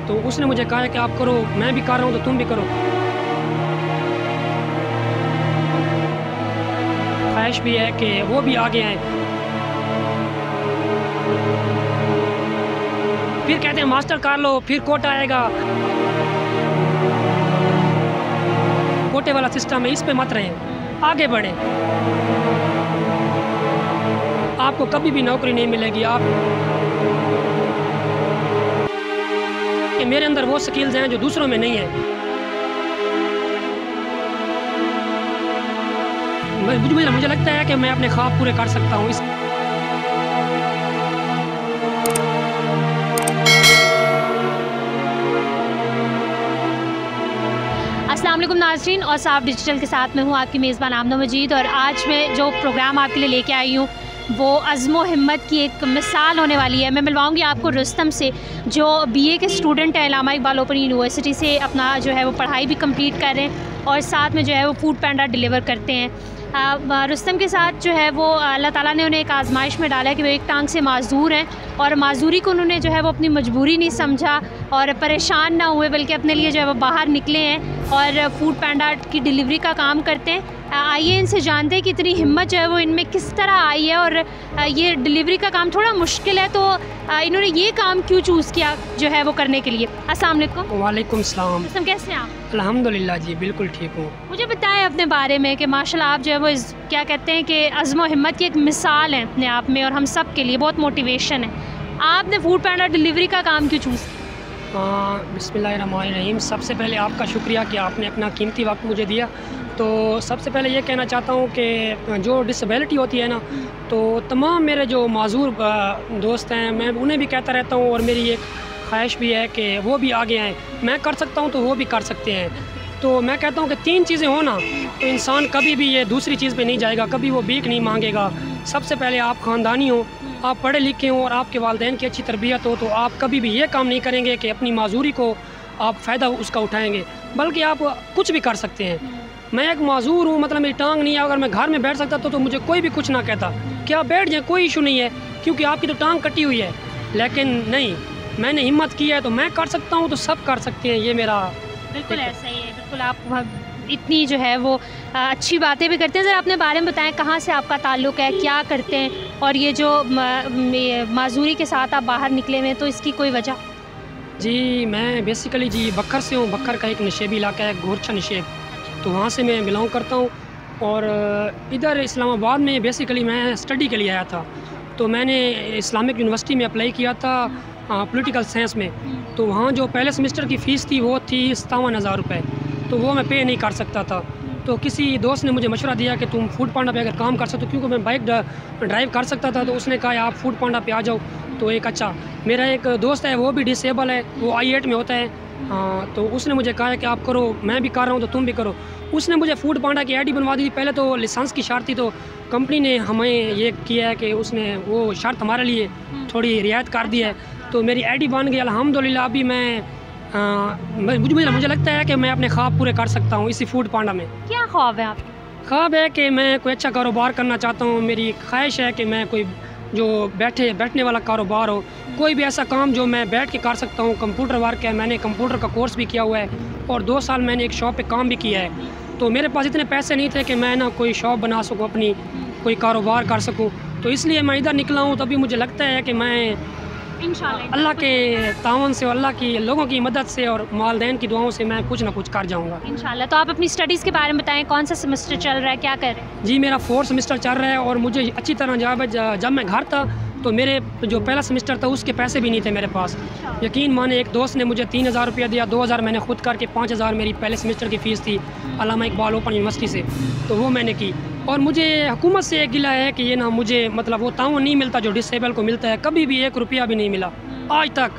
तो उसने मुझे कहा कि आप करो, मैं भी कर रहा हूँ तो तुम भी करो। ख्वाहिश भी है कि वो भी आगे आए। फिर कहते हैं मास्टर कर लो, फिर कोटा आएगा। कोटे वाला सिस्टम है, इस पे मत रहें, आगे बढ़ें। आपको कभी भी नौकरी नहीं मिलेगी। आप कि मेरे अंदर वो स्किल्स हैं जो दूसरों में नहीं है। मुझे लगता है कि मैं अपने ख्वाब पूरे कर सकता हूँ। अस्सलाम वालेकुम नाज़रीन, और साफ डिजिटल के साथ में हूँ आपकी मेज़बान आमना मजीद। और आज मैं जो प्रोग्राम आपके लिए लेके आई हूँ वो अज़्म हिम्मत की एक मिसाल होने वाली है। मैं मिलवाऊंगी आपको रुस्तम से, जो बीए के स्टूडेंट हैं, इलामा इकबाल ओपन यूनिवर्सिटी से अपना जो है वो पढ़ाई भी कंप्लीट कर रहे हैं और साथ में जो है वो फूड पैंडा डिलीवर करते हैं। रुस्तम के साथ जो है वो अल्लाह ताला ने उन्हें एक आजमाइश में डाला कि वो एक टांग से माजूर हैं और माजूरी को उन्होंने जो है वो अपनी मजबूरी नहीं समझा और परेशान ना हुए, बल्कि अपने लिए जो है वो बाहर निकले हैं और फूड पैंडा की डिलीवरी का काम करते हैं। आइए इनसे जानते हैं कि इतनी हिम्मत जो है वो इनमें किस तरह आई है और ये डिलीवरी का काम थोड़ा मुश्किल है, तो इन्होंने ये काम क्यों चूज़ किया जो है वो करने के लिए। अस्सलाम वालेकुम। वालेकुम सलाम। रुस्तम कैसे हैं आप? अल्हम्दुलिल्लाह जी, बिल्कुल ठीक हूँ। मुझे बताएं अपने बारे में कि माशाल्लाह आप जो है वो क्या कहते हैं कि अज़्म हिम्मत की एक मिसाल है अपने आप में और हम सब के लिए बहुत मोटिवेशन है। आपने फूड पैंडा डिलीवरी का काम क्यों चूज़ किया? बिस्मिल्लाहिर्रहमानिर्रहीम। सबसे पहले आपका शुक्रिया कि आपने अपना कीमती वक्त मुझे दिया। तो सबसे पहले ये कहना चाहता हूँ कि जो डिसेबिलिटी होती है ना, तो तमाम मेरे जो माजूर दोस्त हैं, मैं उन्हें भी कहता रहता हूँ और मेरी एक ख्वाहिश भी है कि वो भी आगे आएँ। मैं कर सकता हूँ तो वो भी कर सकते हैं। तो मैं कहता हूँ कि तीन चीज़ें हो ना तो इंसान कभी भी ये दूसरी चीज़ पे नहीं जाएगा, कभी वो भीख नहीं मांगेगा। सबसे पहले आप ख़ानदानी हो, आप पढ़े लिखे हो और आपके वालिदैन की अच्छी तरबियत हो, तो आप कभी भी ये काम नहीं करेंगे कि अपनी माजूरी को आप फ़ायदा उसका उठाएँगे, बल्कि आप कुछ भी कर सकते हैं। मैं एक माजूर हूँ, मतलब मेरी टांग नहीं है। अगर मैं घर में बैठ सकता तो मुझे कोई भी कुछ ना कहता कि आप बैठ जाएँ, कोई इशू नहीं है, क्योंकि आपकी तो टांग कटी हुई है। लेकिन नहीं, मैंने हिम्मत की है तो मैं कर सकता हूँ, तो सब कर सकते हैं। ये मेरा बिल्कुल ऐसा ही है। बिल्कुल आप इतनी जो है वो अच्छी बातें भी करते हैं। ज़रा अपने बारे में बताएं, कहाँ से आपका ताल्लुक़ है, क्या करते हैं, और ये जो माजूरी के साथ आप बाहर निकले हुए हैं तो इसकी कोई वजह? जी मैं बेसिकली जी बक्खर से हूँ। बक्खर का एक नशेबी इलाका है, गोरछा नशेब, तो वहाँ से मैं बिलोंग करता हूँ। और इधर इस्लामाबाद में बेसिकली मैं स्टडी के लिए आया था। तो मैंने इस्लामिक यूनिवर्सिटी में अप्लाई किया था पॉलिटिकल साइंस में। तो वहाँ जो पहले सेमेस्टर की फ़ीस थी वो थी 57,000 रुपये, तो वो मैं पे नहीं कर सकता था। तो किसी दोस्त ने मुझे मशवरा दिया कि तुम फूड पांडा पे अगर काम कर सकते हो, क्योंकि मैं बाइक ड्राइव कर सकता था, तो उसने कहा आप फूड पांडा पे आ जाओ। तो एक अच्छा मेरा एक दोस्त है, वो भी डिसेबल है, वो I8 में होता है। तो उसने मुझे कहा कि आप करो, मैं भी कर रहा हूँ तो तुम भी करो। उसने मुझे फूड पांडा की आईडी बनवा दी थी। पहले तो लाइसेंस की शर्त थी, तो कंपनी ने हमें ये किया है कि उसने वो शर्त हमारे लिए थोड़ी रियायत कर दी है। तो मेरी आईडी बन गई अल्हम्दुलिल्लाह। अभी मुझे लगता है कि मैं अपने ख्वाब पूरे कर सकता हूँ इसी फूड पांडा में। क्या ख्वाब है आपका? ख्वाब है कि मैं कोई अच्छा कारोबार करना चाहता हूँ। मेरी ख्वाहिश है कि मैं कोई जो बैठने वाला कारोबार हो, कोई भी ऐसा काम जो मैं बैठ के कर सकता हूँ। कंप्यूटर वर्क है, मैंने कंप्यूटर का कोर्स भी किया हुआ है और 2 साल मैंने एक शॉप पे काम भी किया है। तो मेरे पास इतने पैसे नहीं थे कि मैं ना कोई शॉप बना सकूँ, अपनी कोई कारोबार कर सकूँ। तो इसलिए मैं इधर निकला हूँ। तभी मुझे लगता है कि मैं इंशाल्लाह अल्लाह के तावन से, अल्लाह की लोगों की मदद से और वालिदैन की दुआओं से मैं कुछ ना कुछ कर जाऊँगा इंशाल्लाह। तो आप अपनी स्टडीज़ के बारे में बताएं, कौन सा सेमेस्टर चल रहा है, क्या कर रहे हैं? जी मेरा 4th सेमेस्टर चल रहा है और मुझे अच्छी तरह जब मैं घर था तो मेरे जो पहला सेमेस्टर था उसके पैसे भी नहीं थे मेरे पास। यकीन माने, एक दोस्त ने मुझे 3,000 रुपया दिया, 2,000 मैंने खुद करके, 5,000 मेरी पहले सेमेस्टर की फ़ीस थी अल्लामा इकबाल ओपन यूनिवर्सिटी से, तो वो मैंने की। और मुझे हुकूमत से एक गिला है कि ये ना मुझे मतलब वो ताउन नहीं मिलता जो डिसेबल को मिलता है। कभी भी 1 रुपया भी नहीं मिला आज तक,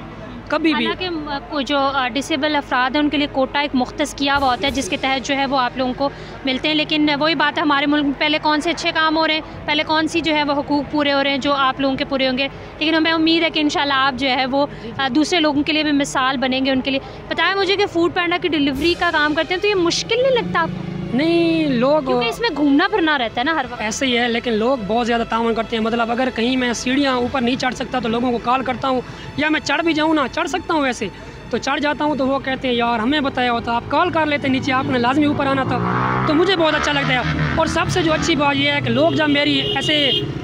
कभी भी। हालांकि जो डिसेबल अफराद हैं उनके लिए कोटा एक मुख्तस किया हुआ होता है जिसके तहत जो है वो आप लोगों को मिलते हैं। लेकिन वही बात है, हमारे मुल्क में पहले कौन से अच्छे काम हो रहे हैं, पहले कौन सी जो है वो हुकूक पूरे हो रहे हैं जो आप लोगों के पूरे होंगे। लेकिन हमें उम्मीद है कि इंशाल्लाह आप जो है वो दूसरे लोगों के लिए भी मिसाल बनेंगे उनके लिए। बताया मुझे कि फूड पैंडा की डिलीवरी का काम करते हैं, तो ये मुश्किल नहीं लगता आपको? नहीं, लोग क्योंकि इसमें घूमना फिरना रहता है ना हर वक्त। ऐसे ही है, लेकिन लोग बहुत ज़्यादा तावन करते हैं। मतलब अगर कहीं मैं सीढ़ियाँ ऊपर नहीं चढ़ सकता तो लोगों को कॉल करता हूँ, या मैं चढ़ भी जाऊँ ना, चढ़ सकता हूँ वैसे तो चढ़ जाता हूँ, तो वो कहते हैं यार हमें बताया होता, आप कॉल कर लेते नीचे, आपने लाजमी ऊपर आना था। तो मुझे बहुत अच्छा लगता है। और सबसे जो अच्छी बात यह है कि लोग जब मेरी ऐसे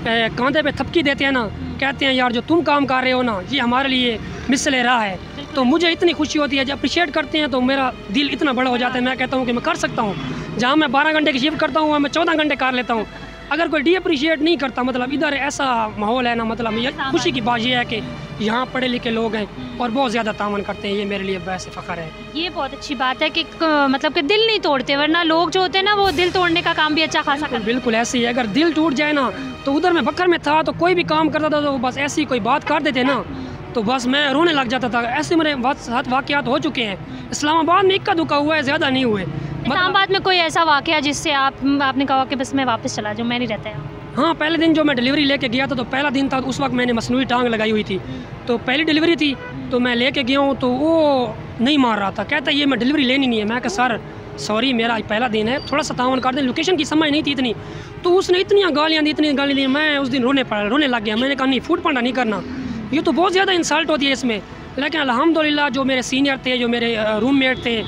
कंधे पे थपकी देते हैं ना, कहते हैं यार जो तुम काम कर रहे हो ना, ये हमारे लिए मिसले राह है, तो मुझे इतनी खुशी होती है। जब अप्रिशिएट करते हैं तो मेरा दिल इतना बड़ा हो जाता है, मैं कहता हूँ कि मैं कर सकता हूँ। जहाँ मैं 12 घंटे की शिफ्ट करता हूँ, मैं 14 घंटे कर लेता हूँ। अगर कोई डी अप्रिशिएट नहीं करता, मतलब इधर ऐसा माहौल है ना, मतलब ये खुशी की बात ये है कि यहाँ पढ़े लिखे लोग हैं और बहुत ज़्यादा तावन करते हैं, ये मेरे लिए वैसे फ़ख्र है। ये बहुत अच्छी बात है कि मतलब कि दिल नहीं तोड़ते, वरना लोग जो होते हैं ना वो दिल तोड़ने का काम भी अच्छा खासा करते हैं। बिल्कुल ऐसे ही है, अगर दिल टूट जाए ना, तो उधर मैं बकर में था तो कोई भी काम करता था तो बस ऐसी कोई बात कर देते ना, तो बस मैं रोने लग जाता था। ऐसे मेरे साथ वाक़यात हो चुके हैं। इस्लामाबाद में इक्का दुक्का हुआ है, ज़्यादा नहीं हुए। इस्लामाबाद में कोई ऐसा वाक़या जिससे आपने कहा कि बस मैं वापस चला जाऊँ, मैं नहीं रहता है? हाँ, पहले दिन जो मैं डिलीवरी लेके गया था, तो पहला दिन था, उस वक्त मैंने मसनूई टांग लगाई हुई थी, तो पहली डिलीवरी थी, तो मैं लेके गया हूँ, तो वो नहीं मार रहा था, कहता ये मैं डिलीवरी लेनी नहीं है। मैं कहा सर सॉरी, मेरा पहला दिन है, थोड़ा सा तावन कर दें, लोकेशन की समझ नहीं थी इतनी। तो उसने इतनी गालियाँ दी, मैं उस दिन रोने लग गया। मैंने कहा नहीं, फूड पांडा नहीं करना, ये तो बहुत ज़्यादा इंसल्ट होती है इसमें। लेकिन अल्हम्दुलिल्लाह जो मेरे सीनियर थे, जो मेरे रूममेट थे,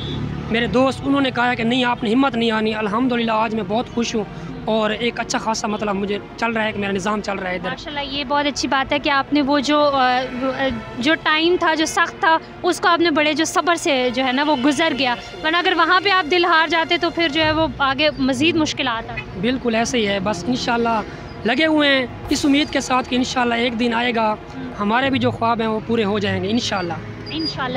मेरे दोस्त, उन्होंने कहा कि नहीं आपने हिम्मत नहीं आनी। अल्हम्दुलिल्लाह आज मैं बहुत खुश हूँ और एक अच्छा खासा मतलब मुझे चल रहा है कि मेरा निज़ाम चल रहा है इधर। माशाल्लाह, ये बहुत अच्छी बात है कि आपने वो जो टाइम था, जो सख्त था, उसको आपने बड़े जो सब्र से जो है ना वो गुजर गया, वरना अगर वहाँ पे आप दिल हार जाते तो फिर जो है वो आगे मज़ीद मुश्किल आता। बिल्कुल ऐसे ही है, बस इंशाल्लाह लगे हुए हैं इस उम्मीद के साथ कि इंशाल्लाह एक दिन आएगा, हमारे भी जो ख्वाब हैं वो पूरे हो जाएंगे इंशाल्लाह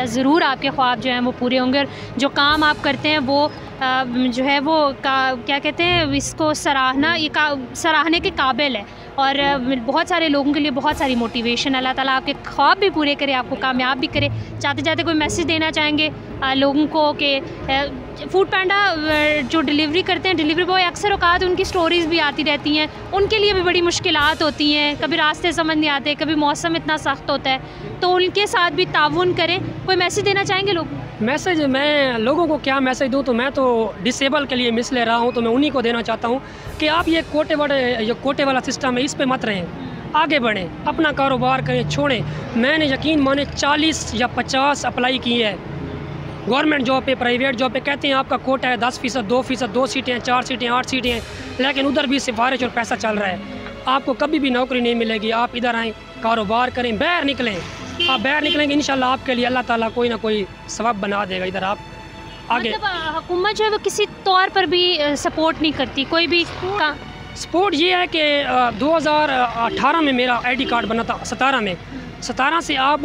ज़रूर आपके ख्वाब जो हैं वो पूरे होंगे। और जो काम आप करते हैं वो जो है वो क्या कहते हैं, इसको सराहने के काबिल है और बहुत सारे लोगों के लिए बहुत सारी मोटिवेशन। अल्लाह ताला आपके ख्वाब भी पूरे करे, आपको कामयाब भी करे। जाते जाते कोई मैसेज देना चाहेंगे लोगों को कि फूड पांडा जो डिलीवरी करते हैं, डिलीवरी बॉय अक्सर औकात उनकी स्टोरीज़ भी आती रहती हैं, उनके लिए भी बड़ी मुश्किलात होती हैं, कभी रास्ते समझ नहीं आते, कभी मौसम इतना सख्त होता है, तो उनके साथ भी ताउन करें। कोई मैसेज देना चाहेंगे लोग? मैसेज मैं लोगों को क्या मैसेज दूँ, तो मैं तो डिसेबल के लिए मिस ले रहा हूँ, तो मैं उन्हीं को देना चाहता हूँ कि आप ये कोटे वाला सिस्टम है, इस पे मत रहें, आगे बढ़ें, अपना कारोबार करें, छोड़ें। मैंने यकीन माने 40 या 50 अप्लाई किए हैं गवर्नमेंट जॉब पे, प्राइवेट जॉब पे। कहते हैं आपका कोटा है 10%, 2%, 2 सीटें, 4 सीटें, 8 सीटें हैं, लेकिन उधर भी सिफारिश और पैसा चल रहा है। आपको कभी भी नौकरी नहीं मिलेगी। आप इधर आएँ, कारोबार करें, बाहर निकलें। आप बाहर निकलेंगे इंशाल्लाह आपके लिए अल्लाह ताला कोई ना कोई सबब बना देगा। इधर आप आगे मतलब हुकूमत जो है वो किसी तौर पर भी सपोर्ट नहीं करती, कोई भी सपोर्ट ये है कि 2018 में मेरा ID कार्ड बना था, 17 से अब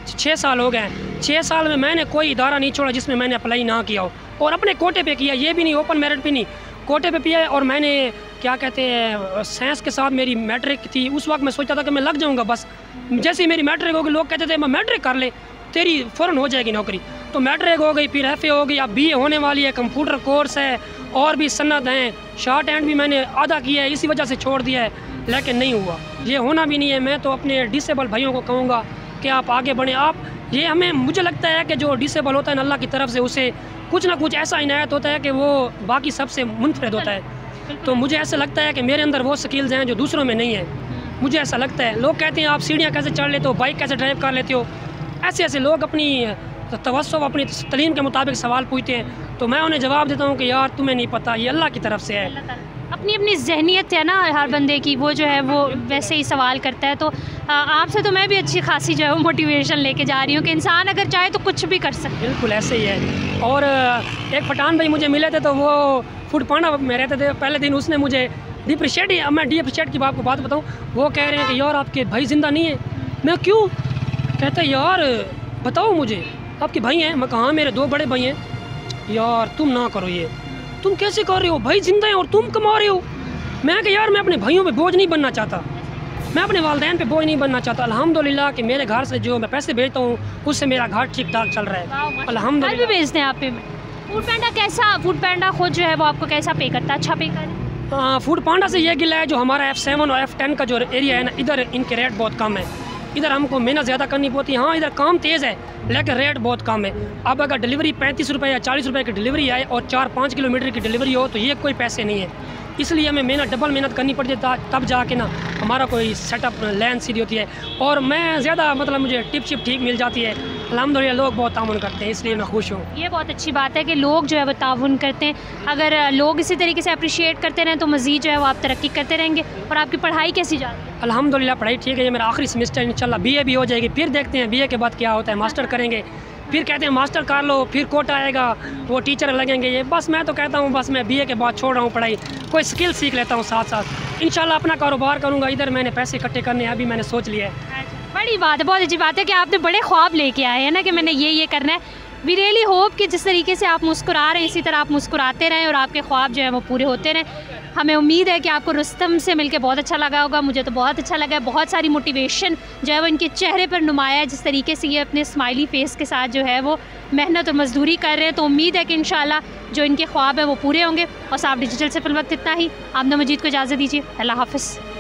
6 साल हो गए हैं। 6 साल में मैंने कोई इदारा नहीं छोड़ा जिसमें मैंने अप्लाई ना किया हो, और अपने कोटे पे किया, ये भी नहीं ओपन मेरिट पे नहीं, कोटे पे किया है। और मैंने क्या कहते हैं साइंस के साथ मेरी मैट्रिक थी, उस वक्त मैं सोचता था कि मैं लग जाऊँगा बस। जैसे ही मेरी मैट्रिक होगी, लोग कहते थे मैं मैट्रिक कर ले, तेरी फ़ौरन हो जाएगी नौकरी। तो मैट्रिक हो गई, फिर FA हो गई, अब BA होने वाली है, कंप्यूटर कोर्स है, और भी सन्नत हैं, शॉर्ट हैंड भी मैंने आधा किया है, इसी वजह से छोड़ दिया है, लेकिन नहीं हुआ, ये होना भी नहीं है। मैं तो अपने डिसेबल भाइयों को कहूँगा कि आप आगे बढ़ें। आप ये हमें मुझे लगता है कि जो डिसेबल होता है अल्लाह की तरफ से उसे कुछ ना कुछ ऐसा इनायत होता है कि वो बाकी सबसे मुनफरद होता है। तो मुझे ऐसा लगता है कि मेरे अंदर वो स्किल्स हैं जो दूसरों में नहीं है, मुझे ऐसा लगता है। लोग कहते हैं आप सीढ़ियाँ कैसे चढ़ लेते हो, बाइक कैसे ड्राइव कर लेते हो, ऐसे लोग अपनी तवज्जो अपनी तलीम के मुताबिक सवाल पूछते हैं, तो मैं उन्हें जवाब देता हूँ कि यार तुम्हें नहीं पता, ये अल्लाह की तरफ से है। अपनी अपनी जहनीत है ना हर बंदे की, वो जो है वो वैसे ही सवाल करता है। तो आपसे तो मैं भी अच्छी खासी जो है वो मोटिवेशन लेके जा रही हूँ कि इंसान अगर चाहे तो कुछ भी कर सकते। बिल्कुल ऐसे ही है। और एक पठान भाई मुझे मिले थे, तो वो फूड पांडा में रहते थे। पहले दिन उसने मुझे डी अप्रिशिएट की आपको बात बताऊँ, वो कह रहे हैं कि यार आपके भाई ज़िंदा नहीं है। मैं क्यों? कहते यार बताओ मुझे, आपके भाई हैं? मैं कहा मेरे 2 बड़े भाई हैं। यार तुम ना करो, ये तुम कैसे कर रहे हो, भाई जिंदा हैं और तुम कमा रहे हो। मैं कहा यार मैं अपने भाइयों पे बोझ नहीं बनना चाहता, मैं अपने वालिदैन पे बोझ नहीं बनना चाहता। अल्हम्दुलिल्लाह कि मेरे घर से जो मैं पैसे भेजता हूँ उससे मेरा घर ठीक ठाक चल रहा है अल्हम्दुलिल्लाह। भेजते हैं आप पे फूड पांडा कैसा, फूड पांडा खुद जो है वो आपको कैसा पे करता है? अच्छा पे कर फूड पांडा से ये गिला है जो हमारा F7 और F10 का जो एरिया है ना, इधर इनके रेट बहुत कम है। इधर हमको मेहनत ज़्यादा करनी पड़ती है। हाँ, इधर काम तेज़ है लेकिन रेट बहुत कम है। अब अगर डिलीवरी 35 रुपये या 40 रुपये की डिलीवरी आए और 4-5 किलोमीटर की डिलीवरी हो तो ये कोई पैसे नहीं है। इसलिए हमें डबल मेहनत करनी पड़ती है तब जाके ना हमारा कोई सेटअप लाइन सीधी होती है। और मैं ज़्यादा मतलब मुझे टिप शिप ठीक मिल जाती है। अल्हम्दुलिल्लाह लोग बहुत ताउन करते हैं, इसलिए मैं खुश हूँ। ये बहुत अच्छी बात है कि लोग जो है वो ताउन करते हैं। अगर लोग इसी तरीके से अप्रिशिएट करते रहें तो मज़ीद जो है वो आप तरक्की करते रहेंगे। और आपकी पढ़ाई कैसी जा रही है? अल्हम्दुलिल्लाह पढ़ाई ठीक है। ये मेरा आखिरी सेमेस्टर इंशाल्लाह BA भी हो जाएगी। फिर देखते हैं BA के बाद क्या होता है, मास्टर करेंगे। फिर कहते हैं मास्टर कर लो, फिर कोटा आएगा, वो टीचर लगेंगे। ये बस मैं तो कहता हूँ बस मैं BA के बाद छोड़ रहा हूँ पढ़ाई, कोई स्किल सीख लेता हूँ साथ साथ। इंशाल्लाह अपना कारोबार करूँगा। इधर मैंने पैसे इकट्ठे करने अभी मैंने सोच लिया है। बड़ी बात है, बहुत अच्छी बात है कि आपने बड़े ख्वाब लेके आए हैं ना कि मैंने ये करना है। वी रियली होप कि जिस तरीके से आप मुस्कुरा रहे हैं इसी तरह आप मुस्कुराते रहें और आपके ख्वाब जो है वो पूरे होते रहें। हमें उम्मीद है कि आपको रुस्तम से मिलकर बहुत अच्छा लगा होगा। मुझे तो बहुत अच्छा लगा है। बहुत सारी मोटिवेशन जो है वो इनके चेहरे पर नुमाया है, जिस तरीके से ये अपने स्माइली फेस के साथ जो है वो मेहनत और मजदूरी कर रहे हैं। तो उम्मीद है कि इंशाल्लाह जो इनके ख्वाब हैं वो पूरे होंगे। और साफ डिजिटल से फिल वक्त इतना ही। आमना मजीद को इजाज़त दीजिए। अल्लाह हाफ़िज़।